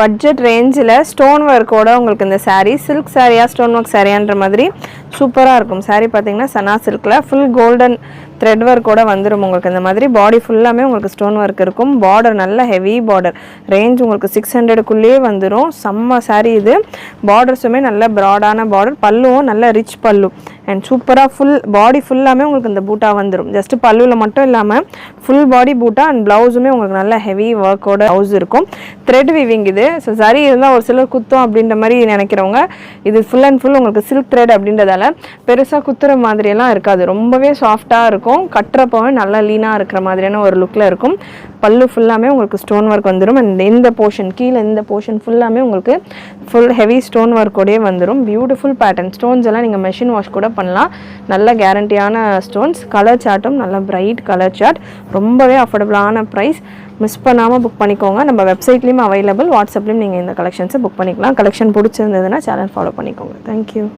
Budget ரேஞ்சில் stone ஒர்க்கோட உங்களுக்கு இந்த saree சில்க் சாரியா ஸ்டோன் ஒர்க் சாரியான்ற மாதிரி சூப்பராக இருக்கும். saree பார்த்தீங்கன்னா சனா சில்கில் ஃபுல் கோல்டன் த்ரெட் ஒர்க்கோட வந்துடும். உங்களுக்கு இந்த மாதிரி பாடி ஃபுல்லாமே உங்களுக்கு ஸ்டோன் ஒர்க் இருக்கும். பார்டர் நல்ல ஹெவி பார்டர், ரேஞ்ச் உங்களுக்கு 600க்குள்ளேயே வந்துடும். செம்ம saree இது. பார்டர்ஸுமே நல்ல ப்ராடான பார்டர், பல்லுவும் நல்ல ரிச் பல்லு அண்ட் சூப்பராக ஃபுல் பாடி ஃபுல்லாமே உங்களுக்கு இந்த பூட்டா வந்துடும். ஜஸ்ட் பல்லுவில் மட்டும் இல்லாமல் ஃபுல் பாடி பூட்டா அண்ட் ப்ளவுஸுமே உங்களுக்கு நல்ல ஹெவி ஒர்க்கோட ப்ளவுஸ் இருக்கும். த்ரெட் வீவிங் இது. ஸோ saree இருந்தால் ஒரு சிலர் குத்தம் அப்படின்ற மாதிரி நினைக்கிறவங்க, இது ஃபுல் அண்ட் ஃபுல் உங்களுக்கு சில்க் த்ரெட் அப்படின்றதால பெருசாக குத்துற மாதிரியெல்லாம் இருக்காது. ரொம்பவே சாஃப்டாக இருக்கும். கட்டுறப்பவே நல்லா லீனாக இருக்கிற மாதிரியான ஒரு லுக்கில் இருக்கும். பல்லு ஃபுல்லாமே உங்களுக்கு ஸ்டோன் ஒர்க் வந்துடும். அண்ட் இந்த போர்ஷன் கீழே இந்த போர்ஷன் ஃபுல்லாமே உங்களுக்கு ஃபுல் ஹெவி ஸ்டோன் ஒர்க்கோடே வந்துடும். Beautiful pattern. ஸ்டோன்ஸ் எல்லாம் நீங்கள் மெஷின் வாஷ் கூட பண்ணலாம். நல்ல கேரண்டியான ஸ்டோன்ஸ். கலர் சார்ட்டும் நல்ல பிரைட் கலர் சார்ட். ரொம்பவே அஃபோர்டபுளான ப்ரைஸ். மிஸ் பண்ணாமல் புக் பண்ணிக்கோங்க. நம்ம வெப்சைட்லேயும் அவைலபிள், வாட்ஸ்அப்லேயும் நீங்கள் இந்த கலெக்ஷன்ஸை புக் பண்ணிக்கலாம். கலெக்ஷன் பிடிச்சிருந்ததுன்னா சேனல் ஃபாலோ பண்ணிக்கோங்க. தேங்க்யூ.